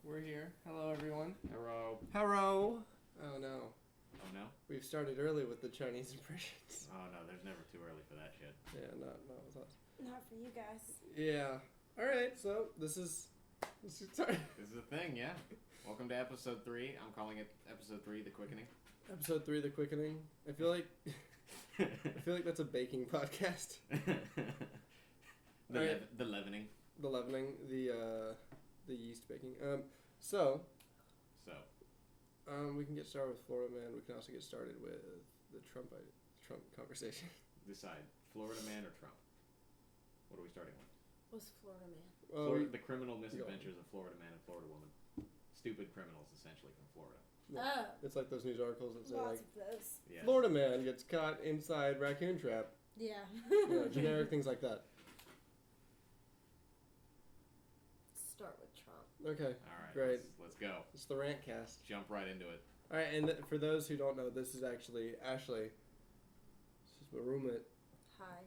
We're here. Hello, everyone. Hello. Hello. Oh, no. Oh, no? We've started early with the Chinese impressions. Oh, no, there's never too early for that shit. Yeah, not with us. Not for you guys. Yeah. All right, so this is sorry. This is a thing, yeah. Welcome to episode 3. I'm calling it episode 3, The Quickening. Episode 3, The Quickening. I feel like that's a baking podcast. The leavening. The leavening, the yeast baking. So we can get started with Florida Man. We can also get started with the Trump conversation. Decide, Florida man or Trump? What are we starting with? What's Florida Man? Well, the criminal misadventures of Florida man and Florida woman. Stupid criminals, essentially, from Florida. Yeah. Oh. It's like those news articles that say, Lots like, of those. Yes. Florida man gets caught inside raccoon trap. Yeah. Generic things like that. Start with Trump. Okay. All right, Great. Let's go. It's the rant cast. Jump right into it. All right, and for those who don't know, this is actually Ashley. This is my roommate. Hi.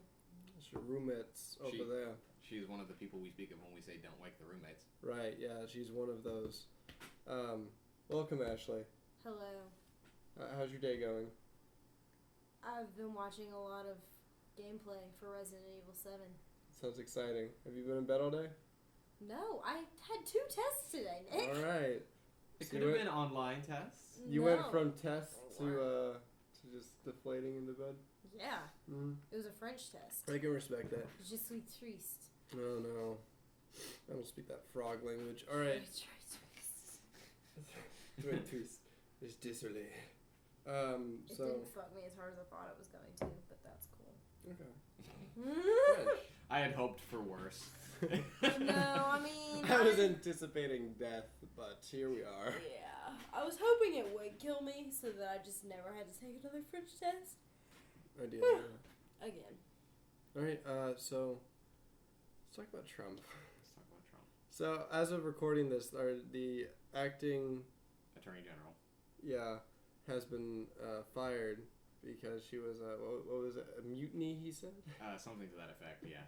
It's your roommates over there. She's one of the people we speak of when we say don't wake the roommates. Right, yeah, she's one of those. Welcome, Ashley. Hello. How's your day going? I've been watching a lot of gameplay for Resident Evil 7. Sounds exciting. Have you been in bed all day? No, I had 2 tests today, Nick. All right. It So could have been online tests. You No. went from test to just deflating into bed? Yeah. Mm. It was a French test. I can respect that. Je suis triste. No, no. I don't speak that frog language. All right. It's désolé. It So didn't fuck me as hard as I thought it was going to, but that's cool. okay. I had hoped for worse. No, I mean... I was anticipating death, but here we are. Yeah. I was hoping it would kill me so that I just never had to take another French test. I did. Yeah. Again. All right. So let's talk about Trump. Let's talk about Trump. So as of recording this, the acting Attorney General. has been fired because she was what was it, a mutiny? He said. Something to that effect. Yeah.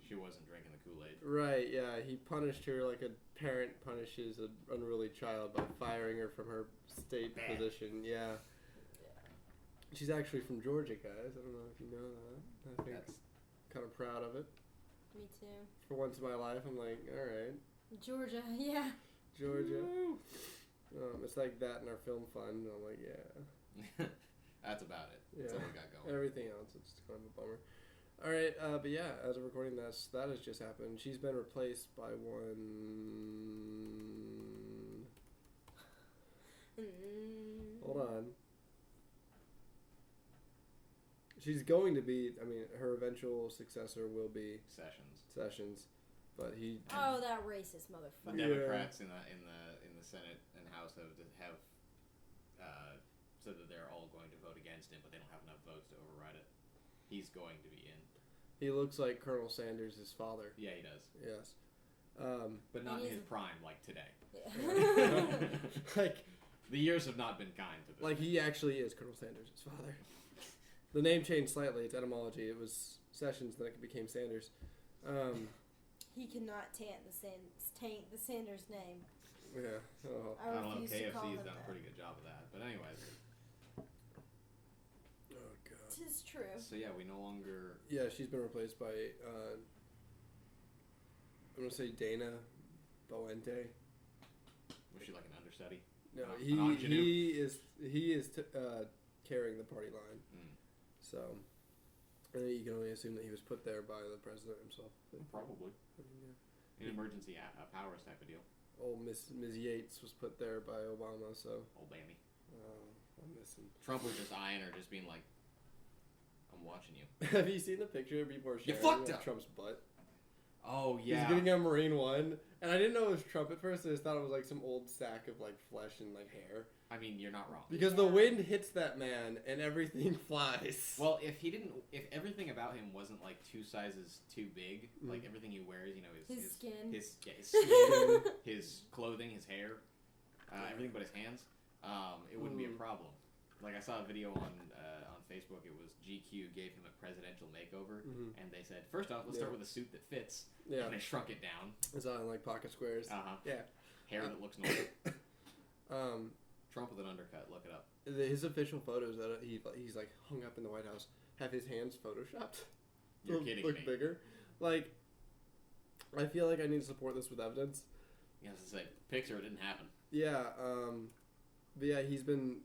She wasn't drinking the Kool-Aid. Right, yeah. He punished her like a parent punishes an unruly child by firing her from her state position. Yeah. She's actually from Georgia, guys. I don't know if you know that. I think That's kind of proud of it. Me too. For once in my life, I'm like, all right, Georgia, yeah. Georgia. Woo. It's like that in our film fund. I'm like, yeah. That's about it. That's all we got going. Everything else, it's kind of a bummer. All right, but yeah, as of recording this, that has just happened. She's been replaced by one. Hold on. She's going to be. I mean, her eventual successor will be Sessions, but he. Oh, that racist The motherfucker. Democrats in the Senate and House have said that they're all going to vote against him, but they don't have enough votes to override it. He's going to be in. He looks like Colonel Sanders' father. Yeah, he does. Yes. But not in his prime, like today. Yeah. Like the years have not been kind to this. Like he actually is Colonel Sanders' father. The name changed slightly. Its etymology. It was Sessions, then it became Sanders. He cannot taint the Sanders name. Yeah. Oh. I don't know. refuse to call KFC has him done a that. pretty good job of that. But anyways. Oh God. Tis true. So yeah, we no longer. Yeah, she's been replaced by. I'm gonna say Dana Boente. Was she like an understudy? No, An he ingenue? is carrying the party line. Mm. So, I think you can only assume that he was put there by the president himself. Probably. I mean, yeah. An emergency powers type of deal. Old Miss Yates was put there by Obama, so Old Bammy. I miss him. Trump was just eyeing her, just being like, I'm watching you. Have you seen the picture people were sharing fucked of up! Trump's butt? Oh, yeah. He's getting a Marine One, and I didn't know it was Trump at first. I just thought it was like some old sack of like flesh and like hair. I mean, you're not wrong. Because the wind hits that man and everything flies. Well, if everything about him wasn't like 2 sizes too big, like everything he wears, you know, His skin. his skin, his clothing, his hair, everything but his hands, it wouldn't be a problem. Like I saw a video on Facebook. It was GQ gave him a presidential makeover, and they said, first off, let's start with a suit that fits. Yeah. And they shrunk it down. It's on like pocket squares. Uh huh. Yeah. Hair that looks normal. Trump with an undercut. Look it up. His official photos that he's like hung up in the White House have his hands photoshopped. You're kidding look me. bigger. Like, I feel like I need to support this with evidence. You have to say, picture it didn't happen. Yeah, but yeah, he's been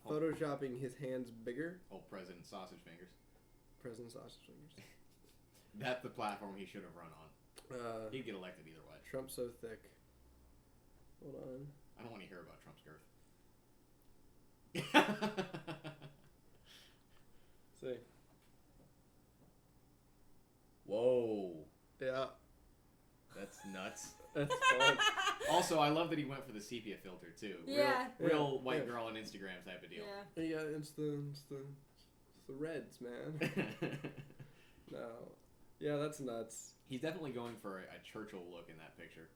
photoshopping his hands bigger. Old President Sausage Fingers. President Sausage Fingers. That's the platform he should have run on. He'd get elected either way. Trump's so thick. Hold on. I don't want to hear about Trump's girth. See. Whoa. Yeah. That's nuts. That's fun. Also, I love that he went for the sepia filter too. Yeah. Real white girl on Instagram type of deal. Yeah. Yeah, it's the Reds, man. No. Yeah, that's nuts. He's definitely going for a Churchill look in that picture.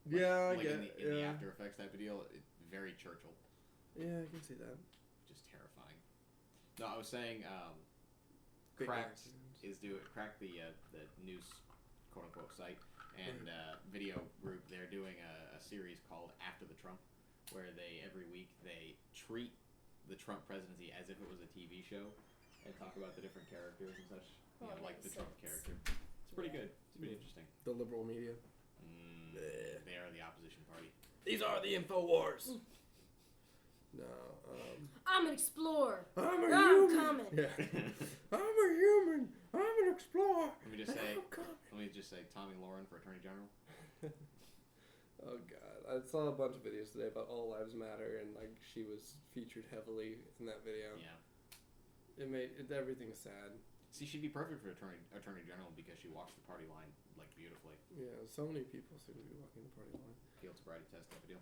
Yeah, like I get in the After Effects type of deal. Very Churchill. Yeah, I can see that. Just terrifying. No, I was saying, Cracked the news quote unquote site and video group. They're doing a series called After the Trump, where every week they treat the Trump presidency as if it was a TV show and talk about the different characters and such. Like the Trump character. It's pretty good. It's pretty interesting. The liberal media. They are the opposition party. These are the InfoWars. No. I'm an explorer. I'm coming. Yeah. I'm a human. I'm an explorer. Let me just say Tommy Lauren for Attorney General. Oh God, I saw a bunch of videos today about All Lives Matter, and like she was featured heavily in that video. Yeah. Everything's sad. See, she'd be perfect for Attorney General because she walks the party line like beautifully. Yeah, so many people seem to be walking the party line. Field sobriety test type of deal.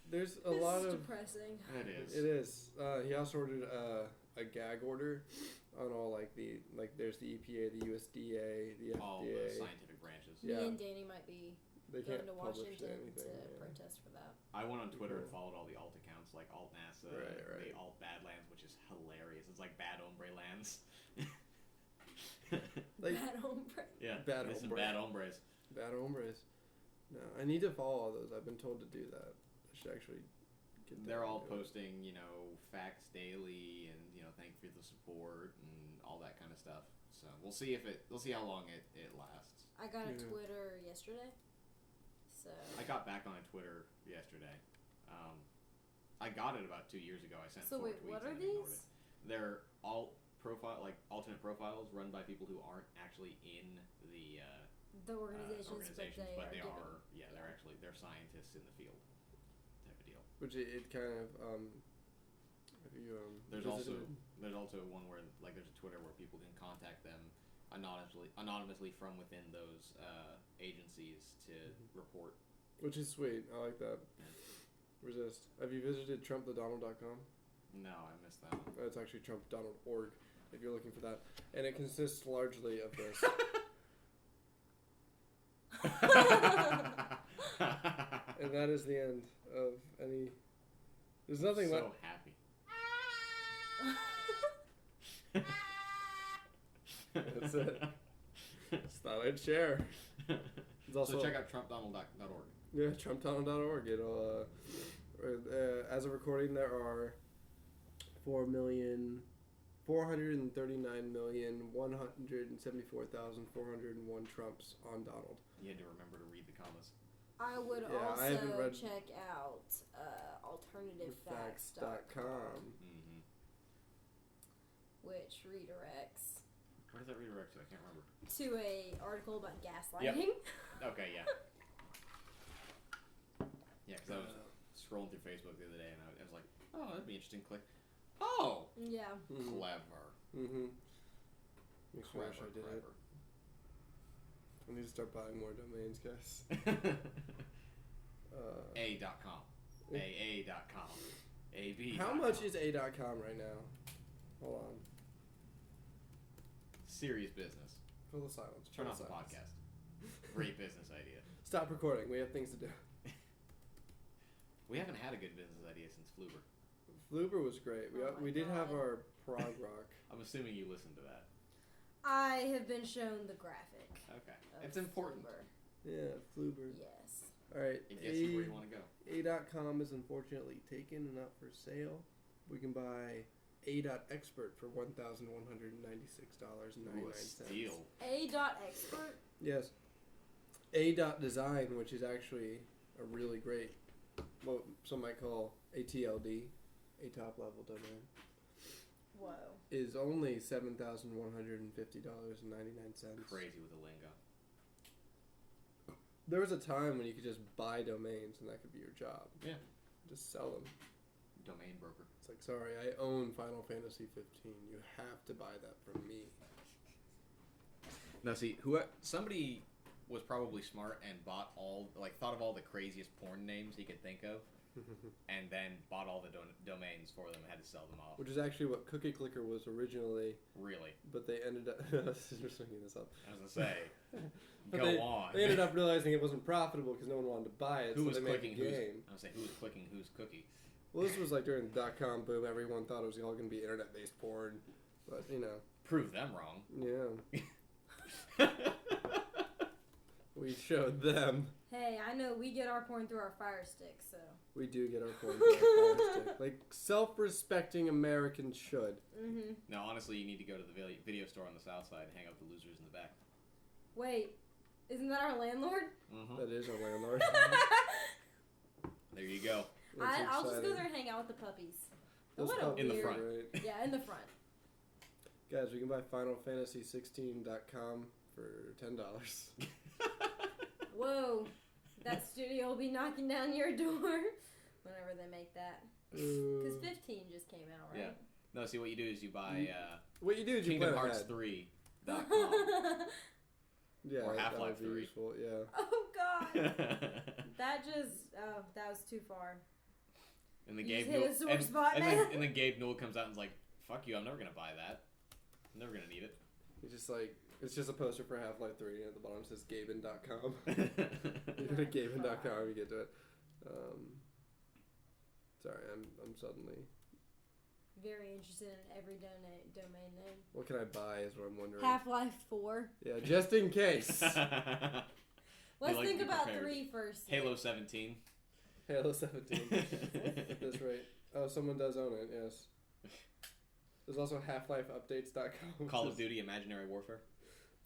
There's a lot of depressing. It is. It is. He also ordered a gag order on all there's the EPA, the USDA, the FDA. All the scientific branches. Yeah. Me and Danny might be They going can't to publish Washington anything. to protest for that. I went on Twitter and followed all the alt accounts, like alt NASA, Right. the alt Badlands, which is hilarious. It's like Bad Hombre Lands. Bad hombre. Yeah, Bad there's some hombre. bad hombres. Bad hombres. No, I need to follow all those. I've been told to do that. I should actually get They're down all to it. posting, facts daily, and thank you for the support and all that kind of stuff. So we'll see how long it lasts. I got a Twitter yesterday. So I got back on Twitter yesterday. I got it about 2 years ago. I sent 4 wait, tweets. what are and ignored these? it. They're alternate profiles run by people who aren't actually in the organizations, but they are. Yeah, they're scientists in the field type of deal. Which it kind of have you There's visited? also one where there's a Twitter where people can contact them anonymously from within those agencies to report. Which is sweet. I like that. Yeah. Resist. Have you visited TrumpTheDonald.com? No, I missed that one. It's actually TrumpDonald.org if you're looking for that, and it consists largely of this. And that is the end of any. There's nothing left. So happy. That's it. Just thought I'd share. It's also, so check out TrumpDonald.org. Yeah, TrumpDonald.org. It'll. As of recording, there are 439,174,401 Trumps on Donald. You had to remember to read the comments. I would I haven't also read check out AlternativeFacts.com, Mm-hmm. which redirects Where does that redirect to? I can't remember. to a article about gaslighting. Okay, yeah. Yeah, because I was scrolling through Facebook the other day and I was like, oh, that'd be interesting. Click. Oh! Yeah. Clever. Mm-hmm. Makes me wish Clever, I did clever. it. I need to start buying more domains, guys. A.com. AA.com. AB. How much is A.com right now? Hold on. Serious business. Fill the silence. Turn Fill off the silence. podcast. Great business idea. Stop recording. We have things to do. We haven't had a good business idea since Fluber. Fluber was great. We did have our prog rock. I'm assuming you listened to that. I have been shown the graphic. Okay. It's important. Fluber. Yeah, Fluber. Yes. All right. It gets you where you want to go. A.com is unfortunately taken and not for sale. We can buy A.expert for $1,196.99. Ooh, a steal. A.expert? Yes. A.design, which is actually a really great, what some might call a TLD, a top level domain. Whoa. Is only $7,150.99. Crazy with the lingo. There was a time when you could just buy domains and that could be your job. Yeah. Just sell them. Domain broker. It's like, sorry, I own Final Fantasy 15. You have to buy that from me. Now, see, somebody was probably smart and thought of all the craziest porn names he could think of, and then bought all the domains for them and had to sell them off. Which is actually what Cookie Clicker was originally. Really? But they ended up... Just looking this up. I was going to say, on. They ended up realizing it wasn't profitable because no one wanted to buy it, Who so was they made clicking a game. I was going to say, who was clicking whose cookie? Well, this was like during the dot-com boom. Everyone thought it was all going to be internet-based porn. But, you know. Prove them wrong. Yeah. We showed them. Hey, I know we get our porn through our Fire Stick, so. We do get our porn through our Fire Stick. Like self-respecting Americans should. Mm-hmm. No, honestly, you need to go to the video store on the south side and hang out with the losers in the back. Wait, isn't that our landlord? Mm-hmm. That is our landlord. There you go. I'll just go there and hang out with the puppies. In the front. Right. Yeah, in the front. Guys, we can buy FinalFantasy16.com for $10. Whoa. That studio will be knocking down your door whenever they make that. Because 15 just came out, right? Yeah. No, see, what you do is you buy what you do is you Kingdom plan Hearts ahead. 3.com. Yeah, or Half-Life that would be 3. useful, yeah. Oh, God. that was too far. And then You Gabe just hit a sore spot, and man. then Gabe Newell comes out and is like, "Fuck you! I'm never gonna buy that. I'm never gonna need it." It's just like it's just a poster for Half-Life 3, and at the bottom it says Gaben.com. You go to Gaben.com, you get to it. Sorry, I'm suddenly very interested in every domain name. what can I buy is what I'm wondering. Half-Life 4. Yeah, just in case. Let's like think to be about prepared. 3 first. Halo 17. Halo 17. At this rate. Oh, someone does own it, yes. There's also HalfLifeUpdates.com. Call of Duty Imaginary Warfare.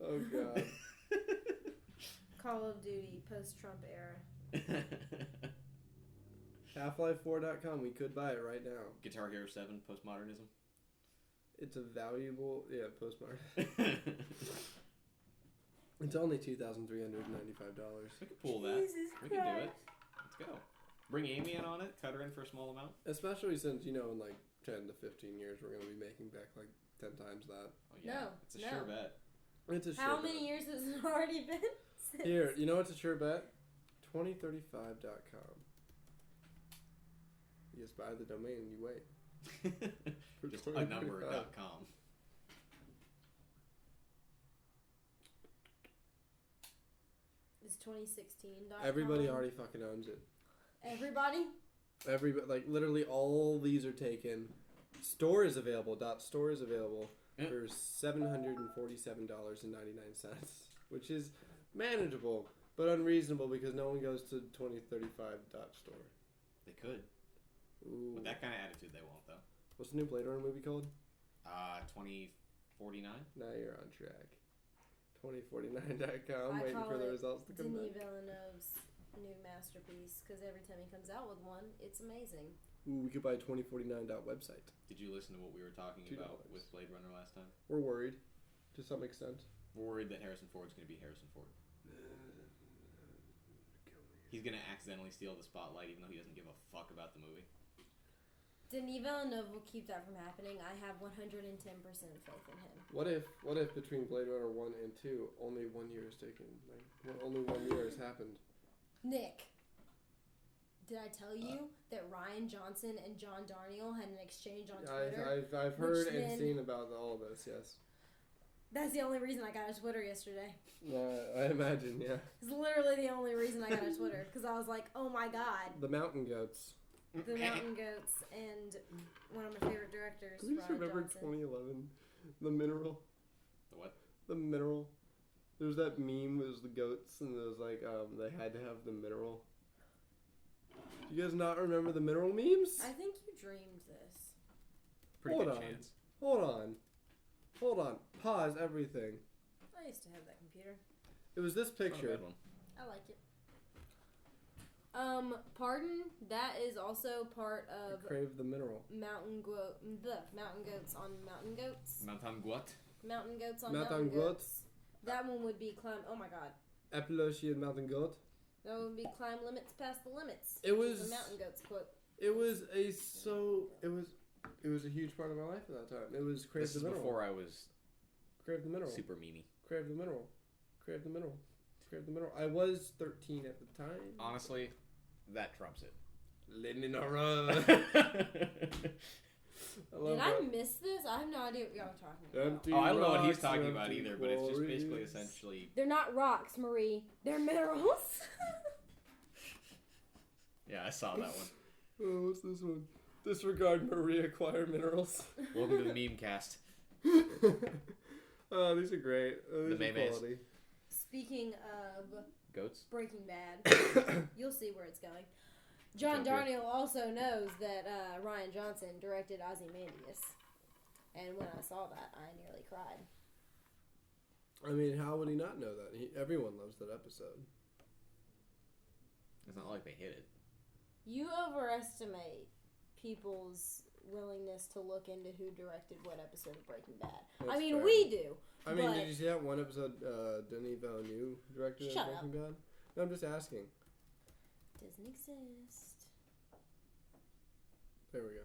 Oh, God. Call of Duty post-Trump era. HalfLife4.com. We could buy it right now. Guitar Hero 7 Postmodernism. It's a valuable... Yeah, postmark. It's only $2,395. We could pull that. Jesus We can do it. Christ. Let's go. Bring Amy in on it. Cut her in for a small amount. Especially since, in like 10 to 15 years, we're going to be making back like 10 times that. Oh, yeah. No, It's a sure bet. It's a sure How bet. many years has it already been? Since? Here, you know what's a sure bet? 2035.com. You just buy the domain and you wait. For Just a 2035. number.com. It's 2016.com. Everybody already fucking owns it. Everybody? Like literally all these are taken. Store is available. .store is available for $747.99, which is manageable but unreasonable because no one goes to 2035.store. They could. Ooh. With that kind of attitude, they won't, though. What's the new Blade Runner movie called? 2049? Now you're on track. 2049.com. I Waiting call for the it results to come Denis back. Villeneuve's new masterpiece because every time he comes out with one, it's amazing. Ooh, we could buy 2049.website. Did you listen to what we were talking $2. about with Blade Runner last time? We're worried, to some extent. We're worried that Harrison Ford's going to be Harrison Ford. He's going to accidentally steal the spotlight even though he doesn't give a fuck about the movie. Denis Villeneuve will keep that from happening. I have 110% faith in him. What if between Blade Runner 1 and 2 only 1 year is taken? Like, only 1 year has happened. Nick, did I tell you that Ryan Johnson and John Darnielle had an exchange on Twitter? I've heard and seen about all of this, yes. That's the only reason I got a Twitter yesterday. I imagine, yeah. It's literally the only reason I got a Twitter. Because I was like, oh my god. The Mountain Goats. The Mountain Goats and one of my favorite directors, Can you Ryan remember Johnson. 2011? The Mineral. The what? The Mineral. There was that meme, it was the goats, and it was like, they had to have the mineral. You guys not remember the mineral memes? I think you dreamed this. Pretty Hold good on. chance. Hold on. Pause everything. I used to have that computer. It was this It's not a picture. bad one. I like it. Pardon? That is also part I of crave the mineral. mountain goats on mountain goats. Mountain Guat? Mountain goats on Mountain mountain goats. goats. That one would be climb. Oh my god. Epilogy and mountain goat. That would be climb limits past the limits. It which is was- a mountain goats quote. It was a huge part of my life at that time. It was crave This the is mineral. before I was Crave the mineral. super memey. Crave the mineral. Crave the mineral. Crave the mineral. I was 13 at the time. Honestly, that trumps it. Living in a run. Did I miss this? I have no idea what y'all are talking about. Empty Oh, I don't know what he's rocks, talking about empty either, but it's just basically quarries. essentially... They're not rocks, Marie. They're minerals. Yeah, I saw that one. Oh, what's this one? Disregard Marie acquire minerals. Welcome to the meme cast. Oh, these are great. Oh, these The are memes. quality. Speaking of Goats? Breaking Bad, you'll see where it's going. John Okay. Darnielle also knows that Ryan Johnson directed Ozymandias. And when I saw that, I nearly cried. I mean, how would he not know that? Everyone loves that episode. It's not like they hit it. You overestimate people's willingness to look into who directed what episode of Breaking Bad. That's I mean, fair. we do. I mean, but did you see that one episode Denis Villeneuve directed Shut of Breaking Bad? No, I'm just asking. doesn't exist. There we go.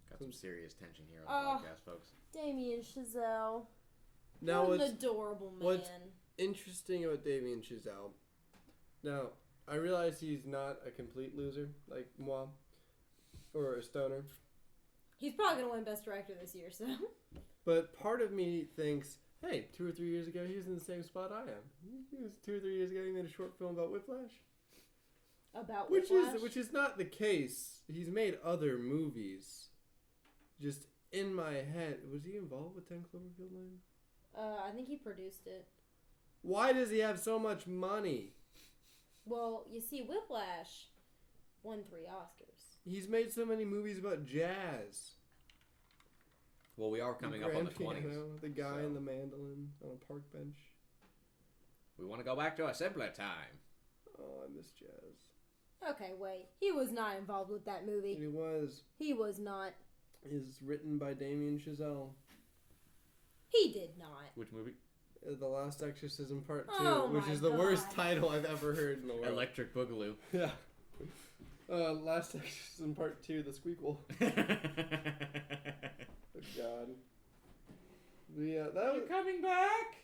Got some serious tension here on the podcast, folks. Damien Chazelle. Now, what an what's adorable man. what's- interesting about Damien Chazelle. Now, I realize he's not a complete loser like moi, or a stoner. He's probably going to win Best Director this year, so. But part of me thinks, hey, 2 or 3 years ago, he was in the same spot I am. He was 2 or 3 years ago, he made a short film about Whiplash. About Which Whiplash? is not the case. He's made other movies. Just in my head, was he involved with 10 Cloverfield Lane? I think he produced it. Why does he have so much money? Well, you see, Whiplash won 3 Oscars. He's made so many movies about jazz. Well, we are coming up on the 20s. Piano, the guy so- in the mandolin on a park bench. We want to go back to a simpler time. Oh, I miss jazz. Okay, wait. He was not involved with that movie. He was. He was not. Is written by Damien Chazelle. He did not. Which movie? The Last Exorcism Part 2, Oh which my is the worst God. title I've ever heard in the world. Electric Boogaloo. Yeah. Last Exorcism Part 2, the squeakle. Oh, God. Yeah, that was... coming back?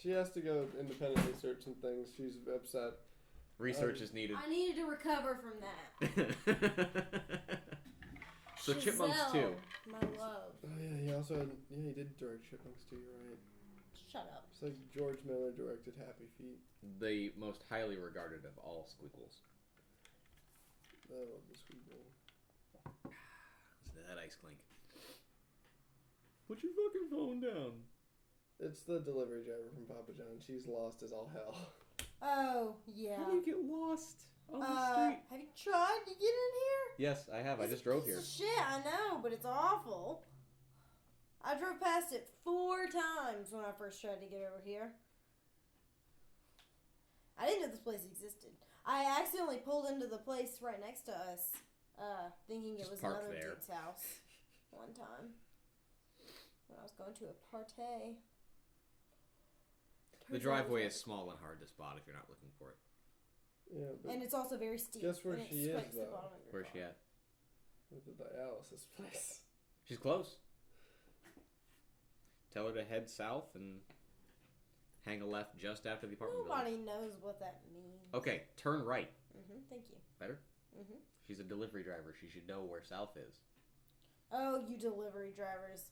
She has to go independently search some things. She's upset. Research is needed. I needed to recover from that. So Chipmunks Giselle, 2. My love. Oh, yeah, he also had... Yeah, he did direct Chipmunks too, you're right. Shut up. It's like George Miller directed Happy Feet. The most highly regarded of all squeakles. I love the squeakle. Listen to that ice clink. Put your fucking phone down. It's the delivery driver from Papa John. She's lost as all hell. Oh, yeah. How do you get lost on the street? Have you tried to get in here? Yes, I have. I just drove here. It's a piece of shit, I know, but it's awful. I drove past it 4 times when I first tried to get over here. I didn't know this place existed. I accidentally pulled into the place right next to us, thinking it Just was park another there. dude's house one time. When I was going to a party. The driveway is small and hard to spot if you're not looking for it. Yeah, but And it's also very steep. Guess where and it she is, scrapes the though? bottom of your Where's she car. at? with the dialysis place. She's close. Tell her to head south and hang a left just after the apartment Nobody building. knows what that means. Okay, turn right. Thank you. Better? Mm-hmm. She's a delivery driver. She should know where south is. Oh, you delivery drivers.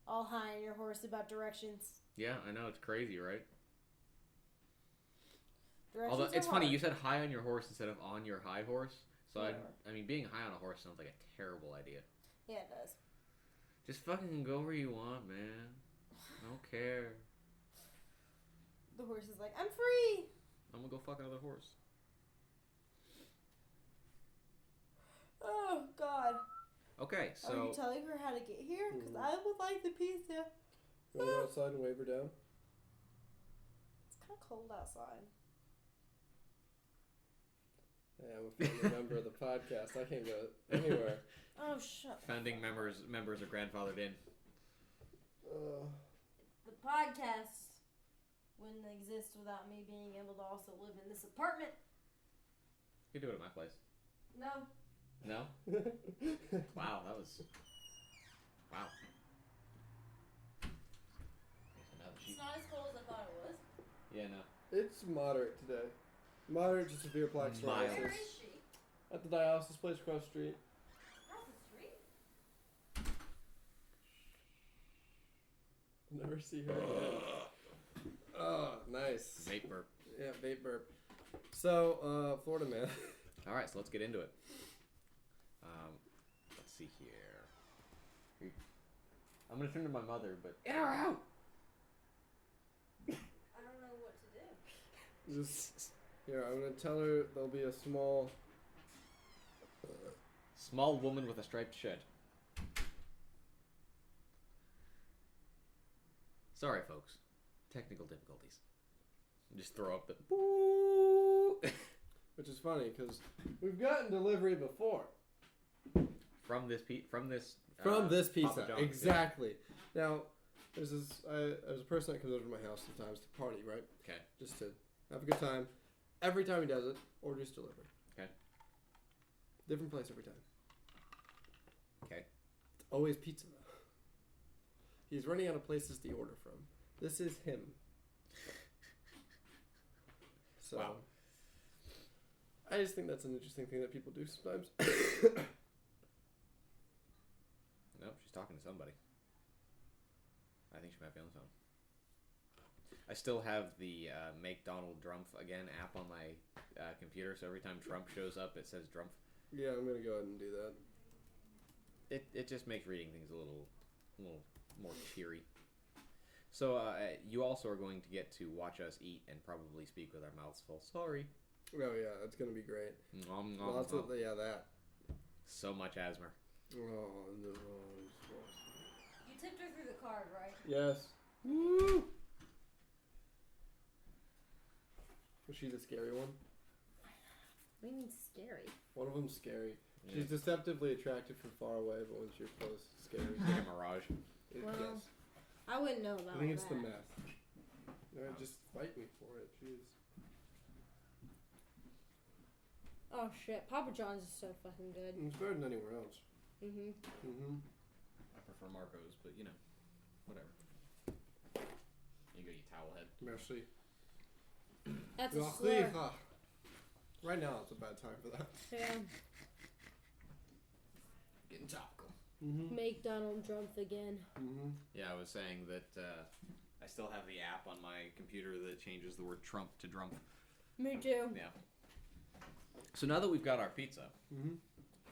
All high on your horse about directions. Yeah, I know. It's crazy, right? Directions Although, are it's funny. hard. You said high on your horse instead of on your high horse. So, Whatever. I mean, being high on a horse sounds like a terrible idea. Yeah, it does. Just fucking go where you want, man. I don't care. The horse is like, I'm free. I'm gonna go fuck another horse. Okay, Are you so telling her how to get here? Because I would like the pizza. You want to go outside and wave her down? It's kind of cold outside. Yeah, I'm a family member of the podcast. I can't go anywhere. Oh, shut founding members are grandfathered in. The podcast wouldn't exist without me being able to also live in this apartment. You can do it at my place. No. No? Wow, that was... Wow. It's not as cold as I thought it was. Yeah, no. It's moderate today. Moderate to severe plaque Mild. psoriasis. Where is she? At the dialysis place across the street. Across the street? Never see her again. Oh, nice. Vape burp. Yeah, vape burp. So, Florida man. Alright, so let's get into it. Let's see here. I'm gonna turn to my mother, but... Get her out! I don't know what to do. Just... Here, I'm gonna tell her there'll be a small... Small woman with a striped shirt. Sorry, folks. Technical difficulties. Just throw up the... Which is funny, because we've gotten delivery before. From this pizza. From this Papa pizza, John's, exactly. Now, there's a person that comes over to my house sometimes to party, right? Okay. Just to have a good time. Every time he does it, orders delivery. Okay. Different place every time. Okay. It's always pizza, though. He's running out of places to order from. This is him. So, wow. I just think that's an interesting thing that people do sometimes. Nope, she's talking to somebody. I think she might be on the phone. I still have the Make Donald Drumpf Again app on my computer, so every time Trump shows up, it says Drumpf. Yeah, I'm going to go ahead and do that. It just makes reading things a little more cheery. So you also are going to get to watch us eat and probably speak with our mouths full. Sorry. Oh, yeah, that's going to be great. Lots of, yeah, that. So much asthma. Oh, no. You tipped her through the card, right? Yes. Woo! Was she the scary one? What do you mean scary? One of them's scary. Yeah. She's deceptively attractive from far away, but once you're close, scary. Like a mirage. Well, Yes. I wouldn't know about I think it's that. the meth. Just fight me for it. Jeez. Oh shit, Papa John's is so fucking good. It's better than anywhere else. Mhm. Mm-hmm. I prefer Marco's, but you know, whatever. You go, you towel head. Merci. That's a slur. Right now, it's a bad time for that. Yeah. Getting topical. Mm-hmm. Make Donald Trump again. Mm-hmm. Yeah, I was saying that I still have the app on my computer that changes the word Trump to Drumpf. Me too. Yeah. So now that we've got our pizza, Mm-hmm.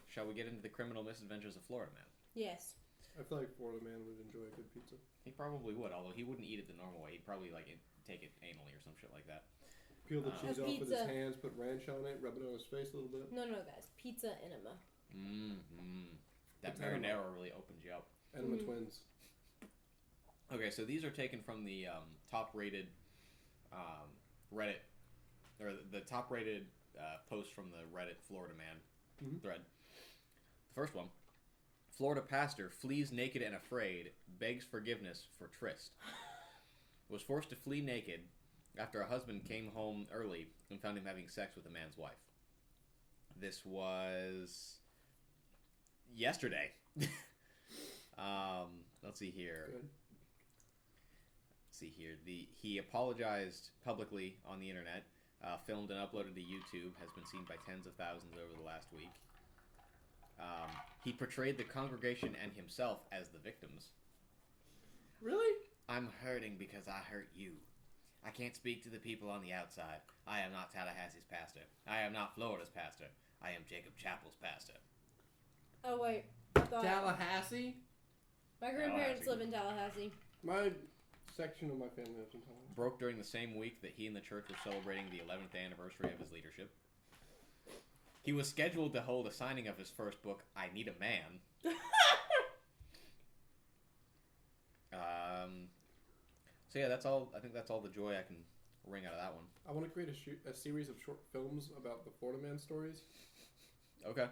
shall we get into the criminal misadventures of Florida Man? Yes. I feel like Florida man would enjoy a good pizza. He probably would, although he wouldn't eat it the normal way. He'd probably take it anally or some shit like that. Peel the cheese off with his pizza. hands, put ranch on it, rub it on his face a little bit. No, guys. Pizza enema. Mm-hmm. That It's enema. marinara really opens you up. Enema twins. Okay, so these are taken from the top-rated Reddit, or the top-rated post from the Reddit Florida Man thread. The first one: Florida pastor flees naked and afraid, begs forgiveness for tryst. Was forced to flee naked after a husband came home early and found him having sex with a man's wife. This was yesterday. Let's see here. Good. He apologized publicly on the internet, filmed and uploaded to YouTube, has been seen by tens of thousands over the last week. He portrayed the congregation and himself as the victims. Really? I'm hurting because I hurt you. I can't speak to the people on the outside. I am not Tallahassee's pastor. I am not Florida's pastor. I am Jacob Chapel's pastor. Oh wait, I thought Tallahassee? my grandparents live in Tallahassee. My section of my family lives in Tallahassee. Broke during the same week that he and the church were celebrating the 11th anniversary of his leadership. He was scheduled to hold a signing of his first book, I Need a Man. So yeah, that's all. I think that's all the joy I can wring out of that one. I want to create a series of short films about the Florida Man stories. Okay,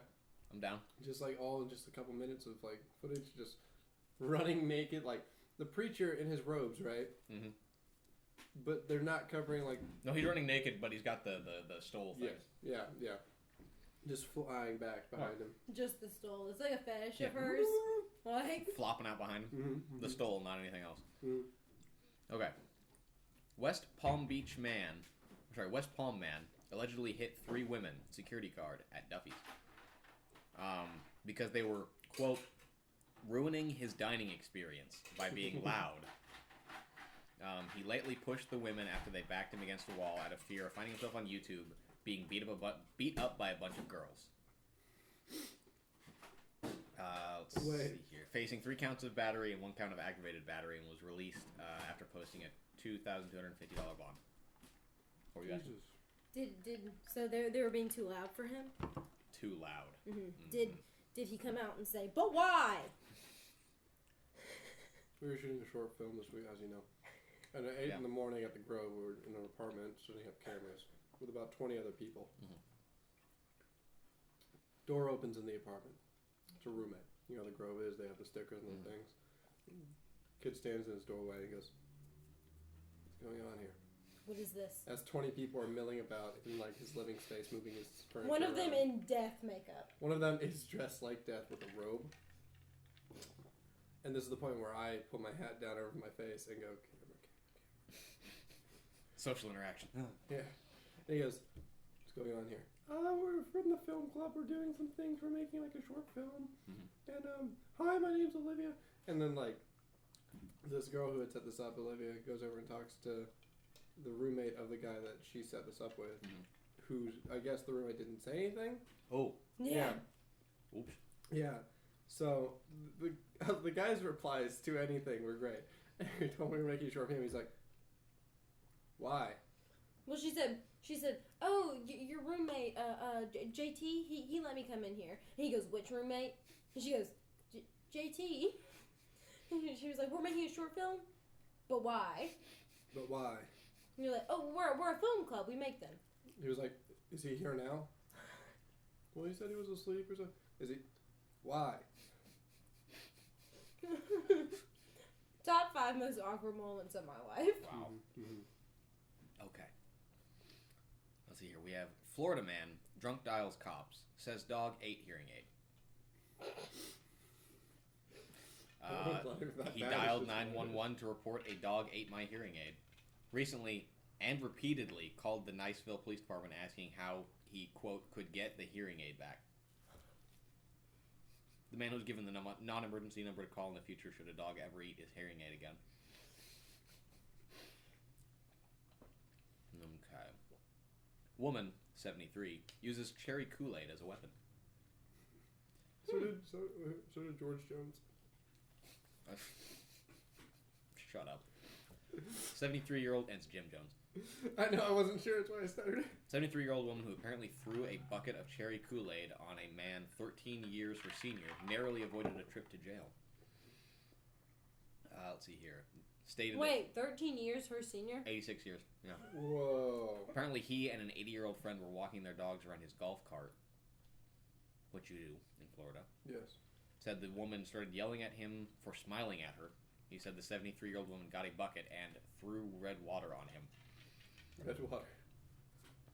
I'm down. Just like all in just a couple minutes of like footage, just running naked, like the preacher in his robes, right? Mm-hmm. But they're not covering like. No, he's running naked, but he's got the stole thing. Yeah. Just flying back behind him. Just the stole. It's like a fetish of hers. Like flopping out behind him. Mm-hmm. The stole, not anything else. Mm-hmm. Okay. West Palm Man allegedly hit 3 women security guard at Duffy's. Because they were, quote, ruining his dining experience by being loud. He lightly pushed the women after they backed him against a wall out of fear of finding himself on YouTube being beat up by a bunch of girls. Let's see here. Facing 3 counts of battery and 1 count of aggravated battery, and was released after posting a $2,250 bond. What were you asking? So they were being too loud for him? Too loud. Mm-hmm. Did he come out and say, but why? We were shooting a short film this week, as you know. And at 8 in the morning at the Grove, we were in an apartment setting up cameras with about 20 other people. Mm-hmm. Door opens in the apartment. It's a roommate. You know how the Grove is, they have the stickers and the things. Kid stands in his doorway and goes, what's going on here? What is this? As 20 people are milling about in like his living space, moving his furniture One of them around. in death makeup. One of them is dressed like death with a robe. And this is the point where I put my hat down over my face and go, camera. Social interaction. Yeah. And he goes, what's going on here? We're from the film club. We're doing some things. We're making like a short film. Mm-hmm. And, hi, my name's Olivia. And then like, this girl who had set this up, Olivia, goes over and talks to the roommate of the guy that she set this up with, who, I guess the roommate didn't say anything. Oh. Yeah. Oops. Yeah. So the guy's replies to anything were great. He told me we're making a short film. He's like, why? Well, she said, oh, your roommate, JT, he let me come in here. And he goes, which roommate? And she goes, JT. And she was like, we're making a short film? But why? But why? And you're like, oh, we're a film club. We make them. He was like, is he here now? Well, he said he was asleep or something. Is he? Why? Top 5 most awkward moments of my life. Wow. Mm-hmm. Okay. Let's see here. We have Florida man, drunk dials cops, says dog ate hearing aid. He dialed 911 to report a dog ate my hearing aid. Recently and repeatedly called the Niceville Police Department asking how he, quote, could get the hearing aid back. The man was given the non-emergency number to call in the future should a dog ever eat his hearing aid again. Okay. Woman, 73, uses cherry Kool-Aid as a weapon. So did George Jones. Shut up. 73-year-old, and it's Jim Jones. I know, I wasn't sure, that's why I stuttered. 73-year-old woman who apparently threw a bucket of cherry Kool-Aid on a man 13 years her senior narrowly avoided a trip to jail. Let's see here. Wait, 13 years her senior? 86 years, yeah. Whoa. Apparently he and an 80-year-old friend were walking their dogs around his golf cart, which you do in Florida. Yes. Said the woman started yelling at him for smiling at her. He said the 73-year-old woman got a bucket and threw red water on him. Red water.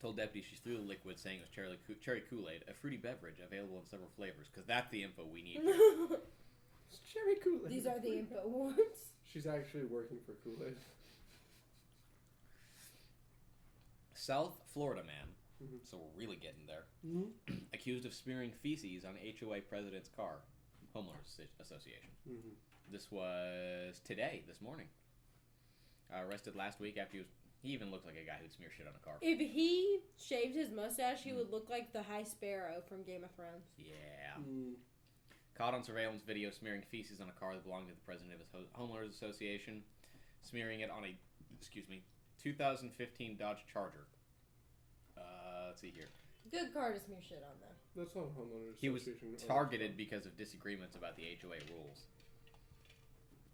Told deputies she threw the liquid, saying it was cherry Kool-Aid, a fruity beverage available in several flavors, because that's the info we need. It's cherry Kool-Aid. These are the info ones. She's actually working for Kool-Aid. South Florida man, so we're really getting there, accused of smearing feces on HOA president's car, homeowners association. This was this morning. Arrested last week after he even looked like a guy who'd smear shit on a car. If he shaved his mustache, he would look like the High Sparrow from Game of Thrones. Yeah. Caught on surveillance video smearing feces on a car that belonged to the president of his homeowners association, smearing it on a, 2015 Dodge Charger. Let's see here. Good car to smear shit on, though. That's not homeowners. He was targeted because of disagreements about the HOA rules.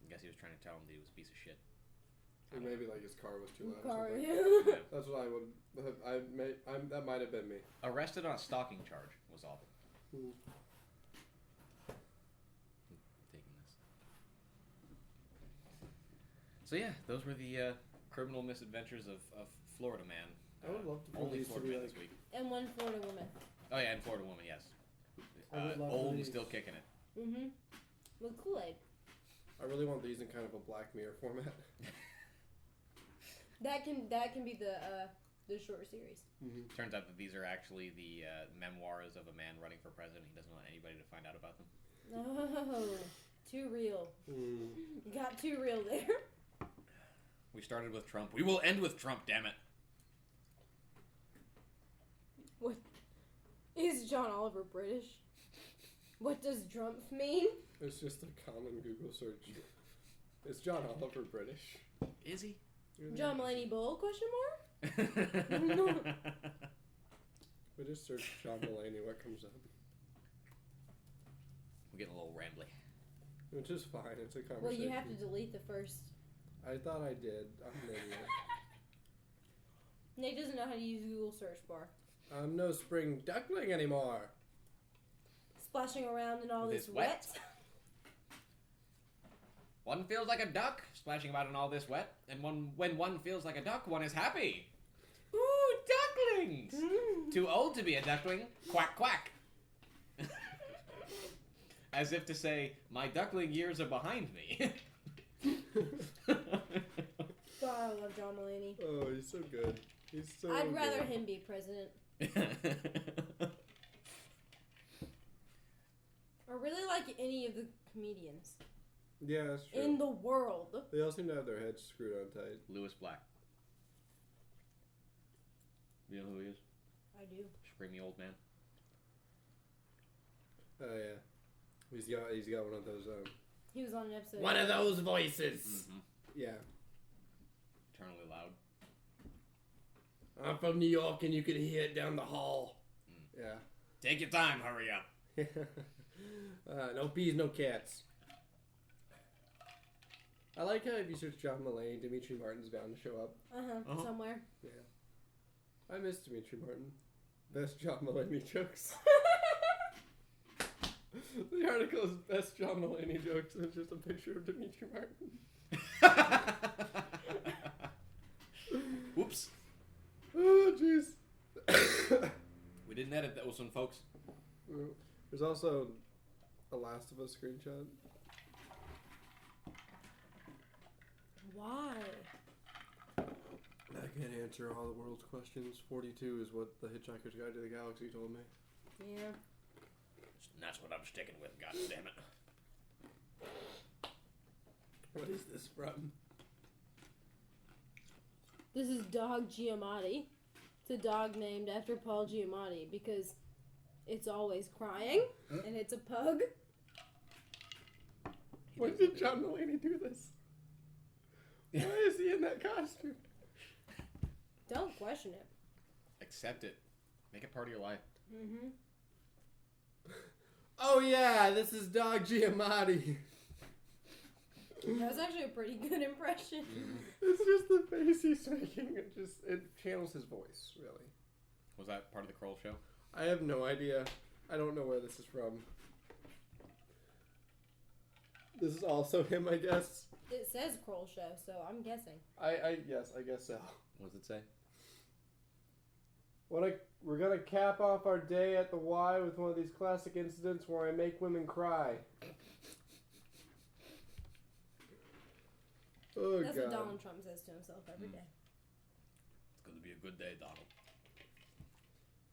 I guess he was trying to tell him that he was a piece of shit. Or maybe like his car was too loud. Car, or yeah. something. That's what I would. That might have been me. Arrested on a stalking charge was all. Ooh. Taking this. So yeah, those were the criminal misadventures of Florida man. I would love to. Only Florida man this week. And one Florida woman. Oh yeah, and Florida woman, yes. I would love Old and these. still kicking it. Mm-hmm. With Kool-Aid. I really want these in kind of a Black Mirror format. That can be the short series. Mm-hmm. Turns out that these are actually the memoirs of a man running for president. He doesn't want anybody to find out about them. Oh, too real. Mm. You got too real there. We started with Trump. We will end with Trump, damn it. What? Is John Oliver British? What does Trump mean? It's just a common Google search. Is John Oliver British? Is he? John Mulaney Bull? Question mark? We just search John Mulaney. What comes up? We're getting a little rambly. Which is fine. It's a conversation. Well, you have to delete the first. I thought I did. I'm an idiot. Nick doesn't know how to use Google search bar. I'm no spring duckling anymore. Splashing around in all This this wet. wet. One feels like a duck, splashing about in all this wet, and when one feels like a duck, one is happy. Ooh, ducklings! Too old to be a duckling, quack quack. As if to say, my duckling years are behind me. God, I love John Mulaney. Oh, he's so good. He's so I'd rather good. him be president. Or really like any of the comedians. Yeah, that's true. In the world. They all seem to have their heads screwed on tight. Lewis Black. You know who he is? I do. Screamy old man. Oh yeah, he's got one of those. He was on an episode. One of those voices. Mm-hmm. Yeah. Eternally loud. I'm from New York, and you can hear it down the hall. Yeah. Take your time, hurry up. No peas, no cats. I like how if you search John Mulaney, Dimitri Martin's bound to show up. Somewhere. Yeah. I miss Dimitri Martin. Best John Mulaney jokes. The article is best John Mulaney jokes, and it's just a picture of Dimitri Martin. Whoops. Oh, jeez. We didn't edit that one, folks. There's also a Last of Us screenshot. Why? I can't answer all the world's questions. 42 is what the Hitchhiker's Guide to the Galaxy told me. Yeah. And that's what I'm sticking with, god damn it. What is this from? This is Dog Giamatti. It's a dog named after Paul Giamatti because it's always crying and it's a pug. When did John Mulaney do this? Why is he in that costume? Don't question it. Accept it. Make it part of your life. Mm-hmm. Oh yeah, this is Dog Giamatti. That was actually a pretty good impression. It's just the face he's making. It channels his voice, really. Was that part of the Kroll show? I have no idea. I don't know where this is from. This is also him, I guess. It says Kroll Show, so I'm guessing. Yes, I guess so. What does it say? We're gonna cap off our day at the Y with one of these classic incidents where I make women cry. Oh, That's God. what Donald Trump says to himself every day. It's going to be a good day, Donald.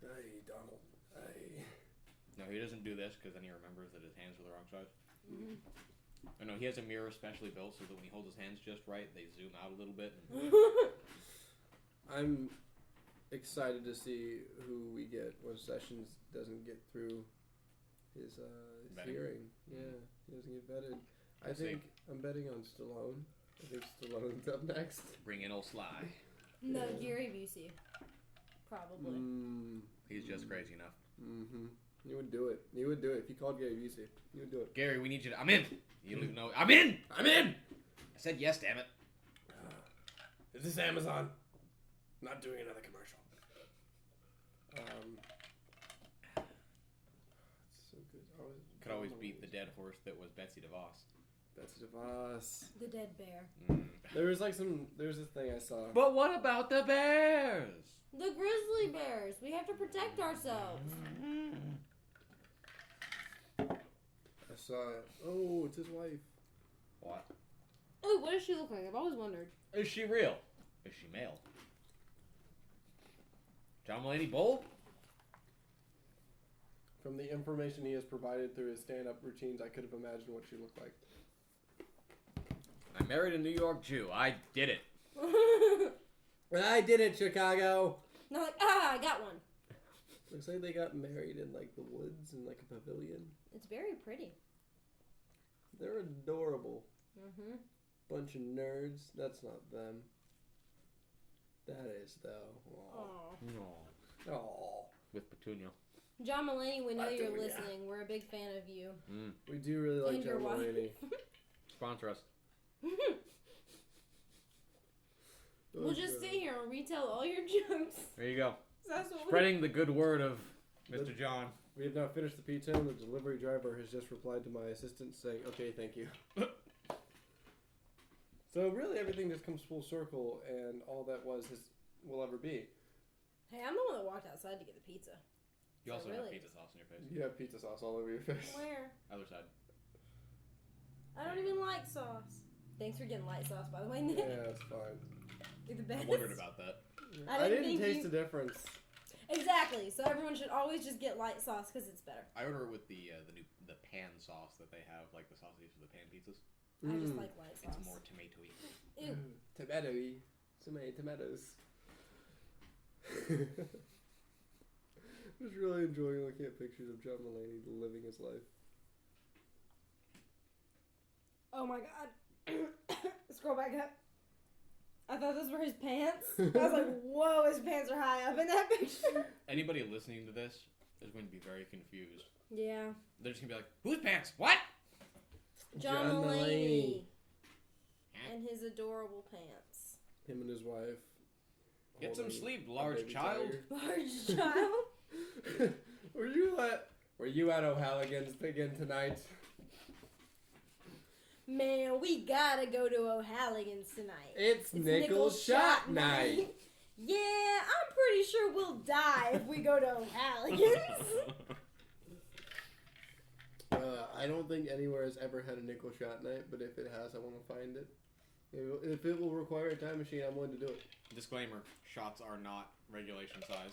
Hey, Donald. Hey. No, he doesn't do this because then he remembers that his hands are the wrong size. Mm-hmm. I know he has a mirror specially built so that when he holds his hands just right, they zoom out a little bit. I'm excited to see who we get when Sessions doesn't get through his hearing. Yeah, he doesn't get vetted. I think I'm betting on Stallone. I think Stallone's up next. Bring in old Sly. No, Gary Busey. Probably. He's just crazy enough. Mm-hmm. You would do it. You would do it if you called Gary Busey. You would do it. Gary, we need you to... I'm in! You don't even know... I'm in! I'm in! I said yes, damn it. Is this Amazon? Not doing another commercial. It's so good. Could always beat the dead horse that was Betsy DeVos. Betsy DeVos. The dead bear. There's this thing I saw. But what about the bears? The grizzly bears. We have to protect ourselves. I saw it. Oh, it's his wife. What? Oh, what does she look like? I've always wondered. Is she real? Is she male? John Mulaney bold? From the information he has provided through his stand-up routines, I could have imagined what she looked like. I married a New York Jew. I did it. I did it, Chicago. Not like, I got one. Looks like they got married in like the woods in like a pavilion. It's very pretty. They're adorable. Mm-hmm. Bunch of nerds. That's not them. That is though. Aww. Aww. With Petunia. John Mulaney, we know you're Petunia. listening. We're a big fan of you. We do really like And your John wife. Mulaney. Sponsor us. We'll just sit here and retell all your jokes. There you go. That's what Spreading the good word of Mr. John. We have now finished the pizza, and the delivery driver has just replied to my assistant saying, "Okay, thank you." So really, everything just comes full circle, and all that will ever be. Hey, I'm the one that walked outside to get the pizza. You also really? have pizza sauce on your face. You have pizza sauce all over your face. Where? Other side. I don't even like sauce. Thanks for getting light sauce, by the way, Nick. Yeah, it's fine. You're the best. I wondered about that. I didn't think taste you- the difference. Exactly. So everyone should always just get light sauce because it's better. I order it with the pan sauce that they have, like the sauces for the pan pizzas. I just like light sauce. It's more tomatoey. Ew. Tomatoey. So many tomatoes. Just really enjoying looking at pictures of John Mulaney living his life. Oh my god. Scroll back up. I thought those were his pants. I was like, whoa, his pants are high up in that picture. Anybody listening to this is going to be very confused. Yeah. They're just going to be like, whose pants? What? John Mulaney. And his adorable pants. Him and his wife. Get some holding sleep, a large baby child. tiger. Large child. Were you at O'Halligan's again tonight? Man, we gotta go to O'Halligan's tonight. It's nickel shot night. Yeah, I'm pretty sure we'll die if we go to O'Halligan's. I don't think anywhere has ever had a nickel shot night, but if it has, I want to find it. If it will require a time machine, I'm willing to do it. Disclaimer, shots are not regulation size.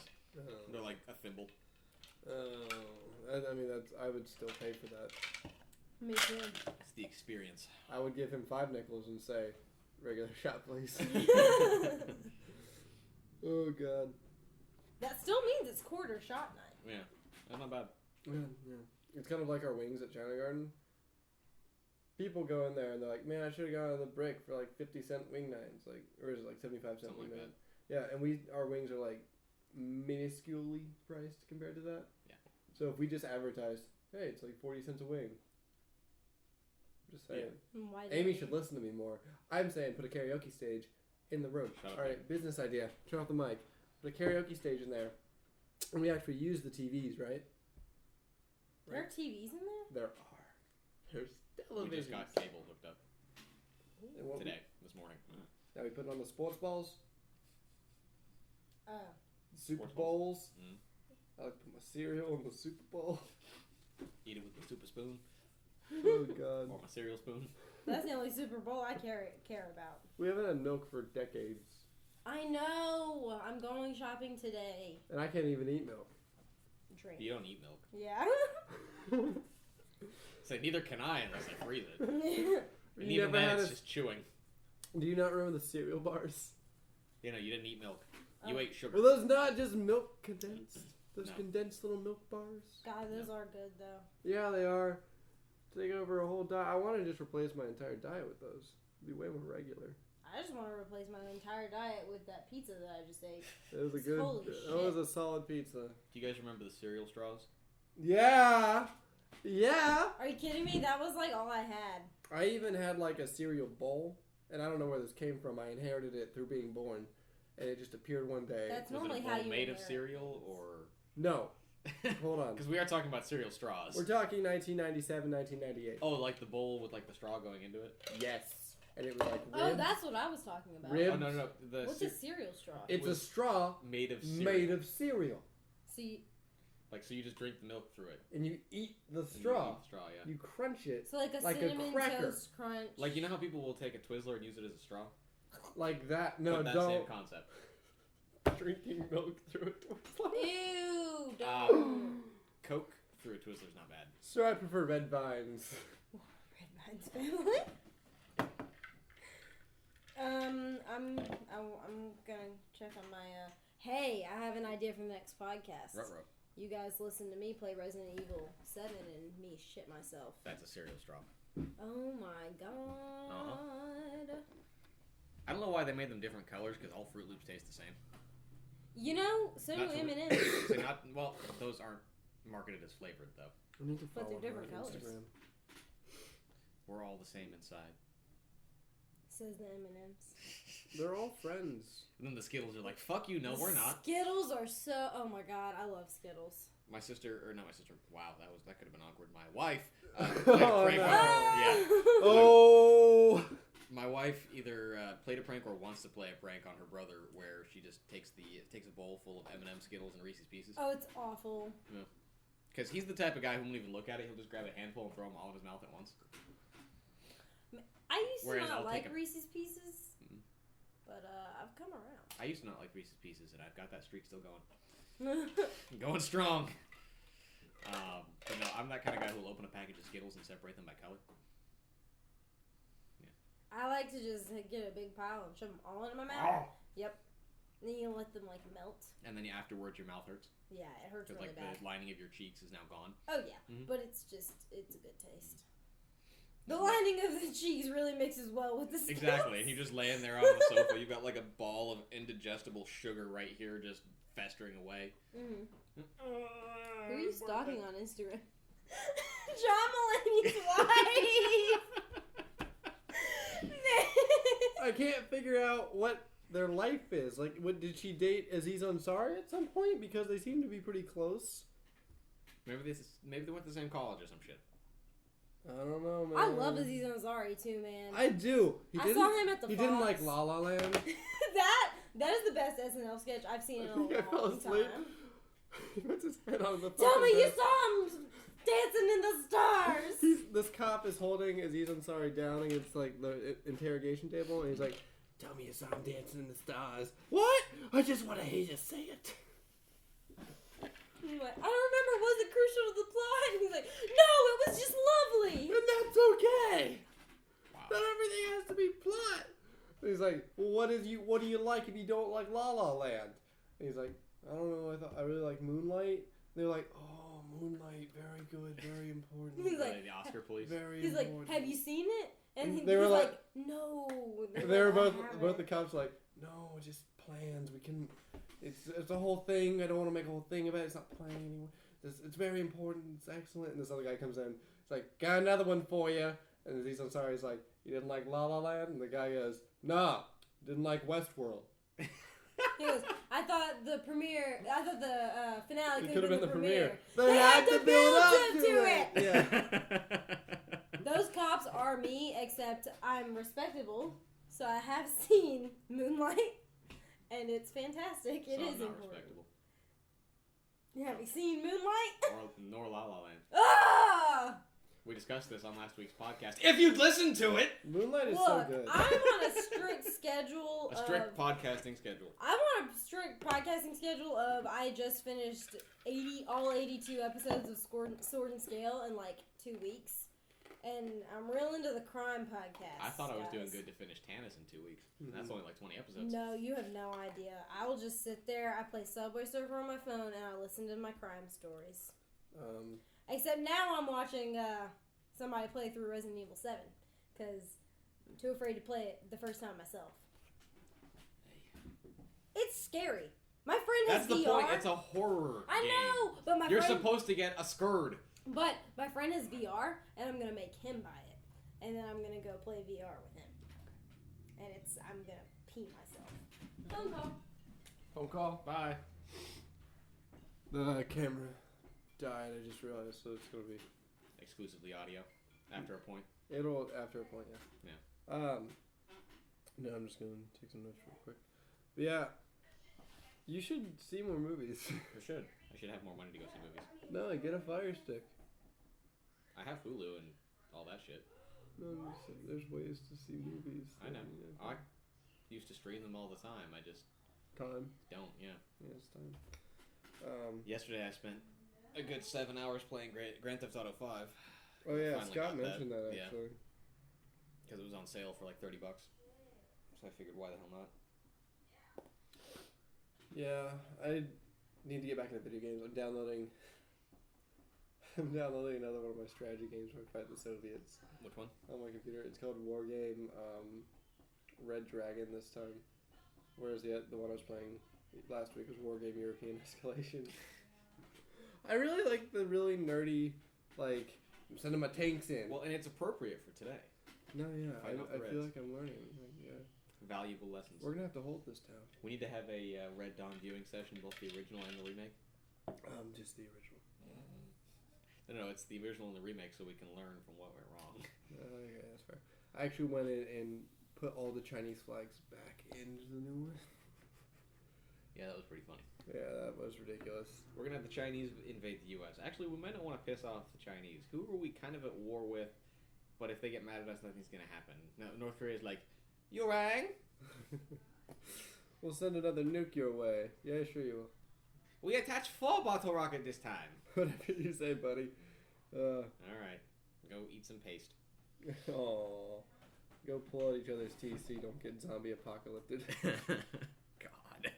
They're like a thimble. I mean, I would still pay for that. Me too. It's the experience. I would give him 5 nickels and say, regular shot, please. Oh, God. That still means it's quarter shot night. Yeah, that's not bad. Yeah. It's kind of like our wings at China Garden. People go in there and they're like, man, I should have gone on the brick for like 50-cent wing nines. Like, or is it like 75-cent Something wing like nine? Yeah, and our wings are like minusculely priced compared to that. Yeah. So if we just advertised, hey, it's like 40 cents a wing. Just saying. Why Amy didn't should listen to me more. I'm saying put a karaoke stage in the room. Shut up, All right, business idea. Turn off the mic. Put a karaoke stage in there. And we actually use the TVs, right? there are TVs in there? There are. There's televisions. We just got cable hooked up And what today, this morning. Now we put on the sports balls, Oh. Super Sports balls. Bowls. I like to put my cereal in the Super Bowl. Eat it with the super spoon Oh, God. or my cereal spoon. That's the only Super Bowl I care about. We haven't had milk for decades. I know. I'm going shopping today. And I can't even eat milk. Drink. You don't eat milk. Yeah. So neither can I unless I freeze it. You And even never then, had it's a- just chewing. Do you not remember the cereal bars? You know, you didn't eat milk. You Oh. ate sugar. Were those not just milk condensed? Those No. condensed little milk bars? God, those are good though. Yeah, they are. Take over a whole diet. I want to just replace my entire diet with those. It'd be way more regular. I just want to replace my entire diet with that pizza that I just ate. It was a good. Holy It was a solid pizza. Do you guys remember the cereal straws? Yeah. Yeah. Are you kidding me? That was like all I had. I even had like a cereal bowl, and I don't know where this came from. I inherited it through being born, and it just appeared one day. That's Was normally it a how bowl you made of inherit cereal things. or? No. Hold on. Because we are talking about cereal straws. We're talking 1997, 1998. Oh, like the bowl with like the straw going into it? Yes. And it was like ribbed. Oh, that's what I was talking about. Ribbed. Oh, no. What's a cereal straw? It's a was straw made of cereal. made of cereal. See, Like, so you just drink the milk through it. And you eat the And you straw. eat the straw, yeah. You crunch it so like a like a cinnamon cracker. toast crunch. Like, you know how people will take a Twizzler and use it as a straw? like that. No, But that same don't. concept. Drinking milk through it. Ew, don't. Coke through a Twizzler's not bad. So I prefer red vines. Red Vines family. I'm gonna check on my. Hey, I have an idea for the next podcast. Ruh-roh. You guys listen to me play Resident Evil 7 and me shit myself. That's a cereal straw. Oh my god. I don't know why they made them different colors, because all Fruit Loops taste the same. You know, so do Not to- M&M's. So not, well, those aren't marketed as flavored, though. I need to But follow they're her different on colors. Instagram. We're all the same inside. Says the M&M's. They're all friends. And then the Skittles are like, fuck you, no, we're not. Skittles are so. Oh my god, I love Skittles. My sister, or not my sister, wow, that could have been awkward. My wife, Oh, played a prank no. on, yeah. Oh! My wife either played a prank or wants to play a prank on her brother, where she just takes a bowl full of M&M Skittles and Reese's Pieces. Oh, it's awful. Because he's the type of guy who won't even look at it. He'll just grab a handful and throw them all in his mouth at once. I used Whereas to not I'll like take a- Reese's Pieces, but I've come around. I used to not like Reese's Pieces, and I've got that streak still going. Going strong. But no, I'm that kind of guy who will open a package of Skittles and separate them by color. I like to just get a big pile and shove them all into my mouth. Yep. And then you let them like melt. And then afterwards your mouth hurts. Yeah, it hurts Because really bad. the lining of your cheeks is now gone. Oh yeah, Mhm. but it's a good taste. The lining of the cheeks really mixes well with the Skittles. Exactly, and you're just laying there on the sofa. You've got like a ball of indigestible sugar right here just festering away. Mm-hmm. Who are you stalking on Instagram? John Mulaney's wife! I can't figure out what their life is. Like, what did she date Aziz Ansari at some point? Because they seem to be pretty close. Maybe they went to the same college or some shit. I don't know, man. I love Aziz Ansari too, man. I do. I saw him at the He Fox. didn't like La La Land. that is the best SNL sketch I've seen in a I fell long asleep. time. He puts his head on the Tell me fucking you bed. saw him dancing in the stars. This cop is holding Aziz Ansari down against like the interrogation table, and he's like, "Tell me you saw him dancing in the stars." What? I just want to hear you say it. He's like, I don't remember. Was it crucial to the plot? And he's like, no, it was just lovely. And that's okay. Wow. Not everything has to be plot. And he's like, well, what do you like if you don't like La La Land? And he's like, I don't know. I really like Moonlight. And they're like, oh, Moonlight, very good, very important. He's like, The Oscar police. very He's like, important. have you seen it? And And he, they were he's like- like, no. And They were like, both "I haven't." the cops like, no, just plans. We can. It's a whole thing. I don't want to make a whole thing about it. It's not playing anymore. It's very important. It's excellent. And this other guy comes in. He's like, got another one for you. And Aziz Ansari's like, you didn't like La La Land? And the guy goes, nah, didn't like Westworld. He goes, I thought the finale It could have been the premiere. They had to build up to it. Yeah. Those cops are me, except I'm respectable. So I have seen Moonlight, and it's fantastic. So It I'm is not important. respectable. Have you seen Moonlight? Nor La La Land. Ah! We discussed this on last week's podcast. If you'd listened to it! Moonlight is Look, so good. I'm on a strict schedule. A strict podcasting schedule. I'm on a strict podcasting schedule of I just finished all 82 episodes of Sword and Scale in like 2 weeks. And I'm real into the crime podcast. I thought I was doing guys. good to finish Tannis in 2 weeks. Mhm. That's only like 20 episodes. No, you have no idea. I will just sit there, I play Subway Surfer on my phone, and I listen to my crime stories. Except now I'm watching somebody play through Resident Evil 7. Because I'm too afraid to play it the first time myself. It's scary. My friend has VR. That's the point. It's a horror I game. know, but You're supposed to get a scared. But my friend has VR, and I'm gonna make him buy it, and then I'm gonna go play VR with him, and I'm gonna pee myself. Phone call. Phone call. Bye. The camera died. I just realized, so it's gonna be Exclusively audio. After a point. it'll after a point. Yeah. Yeah. No, I'm just gonna take some notes real quick. But yeah. You should see more movies. I should. I should have more money to go see movies. No, get a Fire Stick. I have Hulu and all that shit. No, there's ways to see movies. I know. I used to stream them all the time. I just Time. don't. Yeah. Yeah, it's time. Yesterday I spent a good 7 hours playing Grand Theft Auto 5. Oh yeah, Finally Scott got mentioned that Yeah. actually. Because it was on sale for like $30. So I figured, why the hell not? Yeah, I need to get back into video games. I'm downloading another one of my strategy games where I fight the Soviets Which one? on my computer. It's called War Game Red Dragon this time. Whereas the one I was playing last week was War Game European Escalation. I really like the really nerdy, like, I'm sending my tanks in. Well, and it's appropriate for today. No, yeah, Fighting off the I feel Reds. like I'm learning. Like, yeah. Valuable lessons. We're gonna have to hold this town. We need to have a Red Dawn viewing session, both the original and the remake. Just the original. No, it's the original and the remake, so we can learn from what went wrong. Okay, that's fair. I actually went in and put all the Chinese flags back into the new one. Yeah, that was pretty funny. Yeah, that was ridiculous. We're gonna have the Chinese invade the U.S. Actually, we might not want to piss off the Chinese. Who are we kind of at war with? But if they get mad at us, nothing's gonna happen. No, North Korea's like, you rang? We'll send another nuke your way. Yeah, sure you will. We attached 4 bottle rocket this time. Whatever you say, buddy. All right, go eat some paste. Aw. Go pull out each other's teeth so you don't get zombie apocalyptic. God.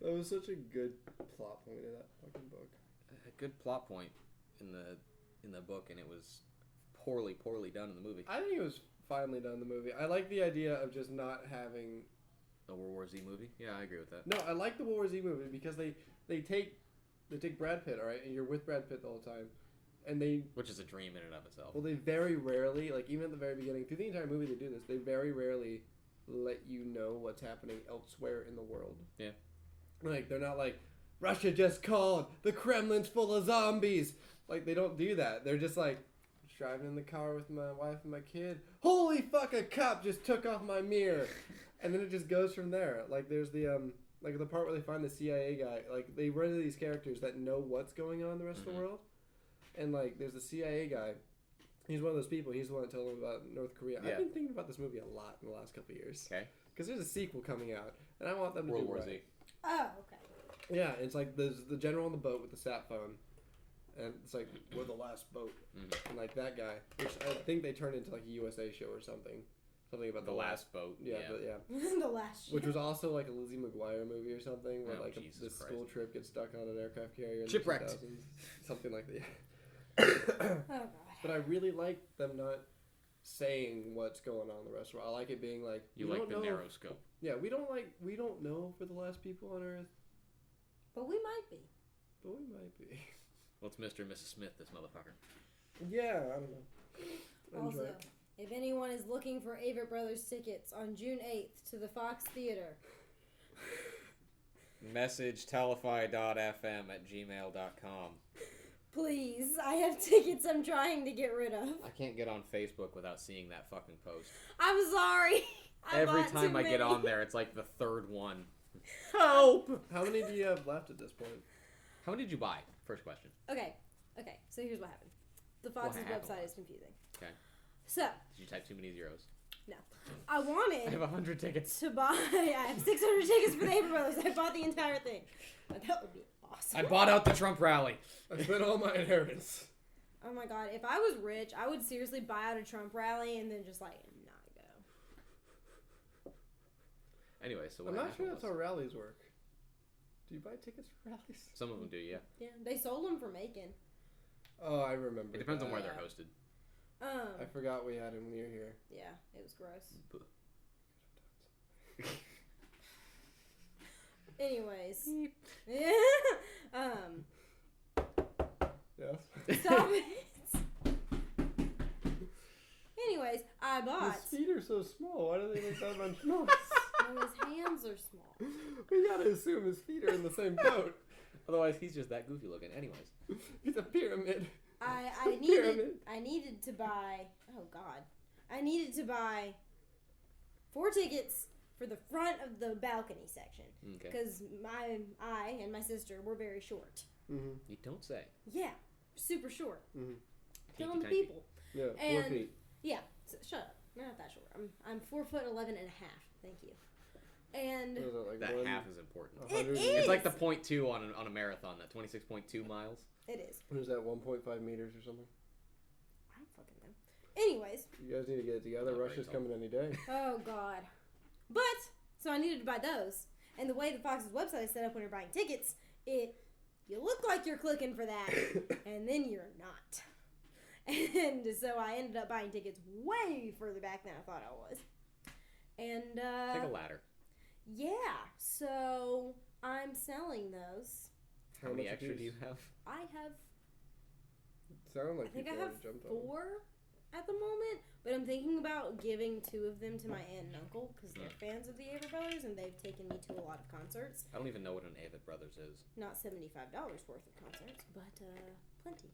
That was such a good plot point in that fucking book. A good plot point in the book, and it was poorly done in the movie. I think it was finely done in the movie. I like the idea of just not having A World War Z movie? Yeah, I agree with that. No, I like the World War Z movie because they take Brad Pitt, all right, and you're with Brad Pitt the whole time, and Which is a dream in and of itself. well, they very rarely, like even at the very beginning, through the entire movie, they do this. They very rarely let you know what's happening elsewhere in the world. Yeah. Like they're not like Russia just called, the Kremlin's full of zombies. Like they don't do that. They're just like driving in the car with my wife and my kid. Holy fuck! A cop just took off my mirror, and then it just goes from there. Like there's the like the part where they find the CIA guy. Like they run into these characters that know what's going on in the rest of the world, and like there's the CIA guy. He's one of those people. He's the one that told them about North Korea. Yeah. I've been thinking about this movie a lot in the last couple of years. Okay. Because there's a sequel coming out, and I want them to World do War right. Z. Oh, okay. Yeah, it's like there's the general on the boat with the sat phone, and it's like we're the last boat, and like that guy, which I think they turned into like a USA show or something about The last boat. Yeah, Yeah. The last which was also like a Lizzie McGuire movie or something, where Oh, like Jesus this Christ. school trip gets stuck on an aircraft carrier. In Shipwrecked. The 2000s, something like that. Oh god. But I really like them not saying what's going on in the rest of the world. I like it being like You we like don't the know narrow if- scope. Yeah, we don't know if we're the last people on Earth, But we might be. but we might be. What's Mr. and Mrs. Smith, this motherfucker? Yeah, I don't know. Enjoy Also, it. if anyone is looking for Avett Brothers tickets on June 8th to the Fox Theater, Message telefy.fm@gmail.com. please, I have tickets I'm trying to get rid of. I can't get on Facebook without seeing that fucking post. I'm sorry. I Every bought time too I get many. on there, it's like the third one. Help! How many do you have left at this point? How many did you buy? First question. Okay, so here's what happened. The Fox's happened website was- is confusing. Okay. So, Did you type too many zeros? no. I wanted I have 100 tickets. to buy, I have 600 tickets for the Avett Brothers. I bought the entire thing. That would be awesome. I bought out the Trump rally. I spent all my inheritance. Oh my god, if I was rich, I would seriously buy out a Trump rally and then just like not go. Anyway, so what I'm not happened sure that's was- how rallies work. Do you buy tickets for rallies? Some of them do, yeah. Yeah, they sold them for Macon. Oh, I remember. It depends on where Yeah. they're hosted. I forgot we had him near here. Yeah, it was gross. Anyways. Yeah. Yes. Stop it. Anyways, I bought. His feet are so small. Why do they make that much noise? No, his hands are small. We gotta assume his feet are in the same boat. Otherwise, he's just that goofy looking. Anyways. He's a pyramid. I needed to buy. Oh God, I needed to buy 4 tickets for the front of the balcony section because I and my sister were very short. Mm-hmm. You don't say. Yeah, super short. Mm-hmm. Telling the people. Yeah, and 4 feet. Yeah, so, shut up. I'm not that short. I'm 4'11" and a half. Thank you. And that half is important. It is. It's like the 0.2 on a marathon. That 26.2 miles. It is. What is that? 1.5 meters or something? I don't fucking know. Anyways. You guys need to get it together. Russia's coming any day. Oh God. But so I needed to buy those, and the way the Fox's website is set up when you're buying tickets, you look like you're clicking for that, and then you're not. And so I ended up buying tickets way further back than I thought I was. And take a ladder. Yeah. So I'm selling those. How many extra do you have? I have. Sound like I think I people have already jumped on 4 at the moment, but I'm thinking about giving 2 of them to my aunt and uncle because they're fans of the Avett Brothers and they've taken me to a lot of concerts. I don't even know what an Avett Brothers is. Not $75 worth of concerts, but plenty.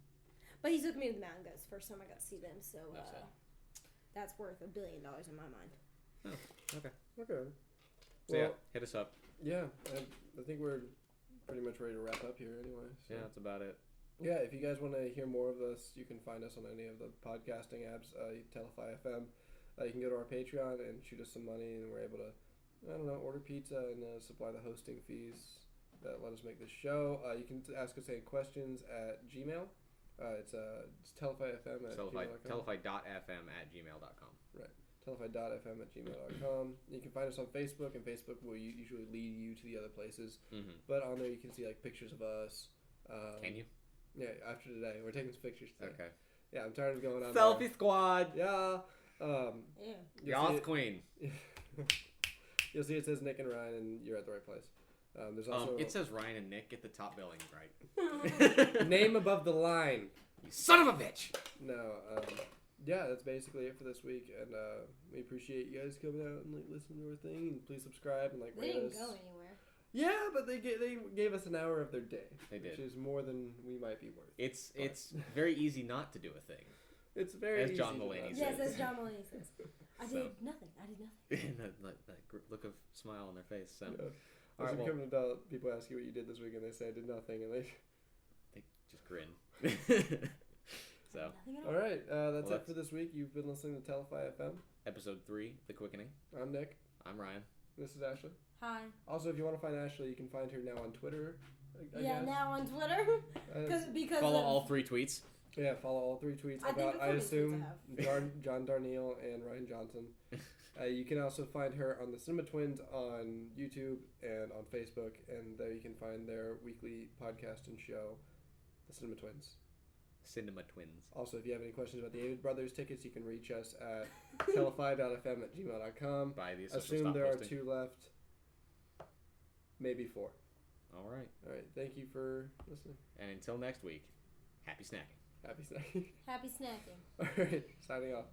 But he took me to the Mountain Goats first time I got to see them, so that's worth $1 billion in my mind. Oh, okay. Okay. So yeah, hit us up. Yeah, I think we're pretty much ready to wrap up here anyway. So. Yeah, that's about it. Yeah, if you guys want to hear more of this, you can find us on any of the podcasting apps, Telefy FM. You can go to our Patreon and shoot us some money, and we're able to, order pizza and supply the hosting fees that let us make this show. You can ask us any questions at Gmail. It's telefyfm at gmail.com. Telefy.fm@gmail.com. Right. Telefy.fm@gmail.com. You can find us on Facebook, and Facebook will usually lead you to the other places. Mm-hmm. But on there you can see like pictures of us. Can you? Yeah, after today. We're taking some pictures today. Okay. Yeah, I'm tired of going on Selfie there. squad! Yeah. Yas queen. You'll see it says Nick and Ryan, and you're at the right place. There's also it says Ryan and Nick. Get the top billing right. name above the line. You son of a bitch! No, yeah, that's basically it for this week, and we appreciate you guys coming out and like listening to our thing. And please subscribe and like They rate didn't us. go anywhere. Yeah, but they gave us an hour of their day. They did, which is more than we might be worth. It's very easy not to do a thing. It's very as easy John Mulaney says. Yes, as John Mulaney says. I did nothing. that look of smile on their face. So. Yeah. All right, become an adult, people ask you what you did this week, and they say I did nothing, and they just grin. So, all right, that's it for this week. You've been listening to Telefy FM, episode 3, The Quickening. I'm Nick. I'm Ryan. This is Ashley. Hi. Also, if you want to find Ashley, you can find her now on Twitter. I guess. Now on Twitter. because follow all 3 tweets. Yeah, follow all 3 tweets. I assume John Darnielle and Ryan Johnson. You can also find her on the Cinema Twins on YouTube and on Facebook, and there you can find their weekly podcast and show, the Cinema Twins. Cinema Twins. Also, if you have any questions about the Avett Brothers tickets, you can reach us at telefy.fm@gmail.com. By the official Assume there posting. are 2 left, maybe 4. All right. Thank you for listening. And until next week, happy snacking. Happy snacking. Happy snacking. All right, signing off.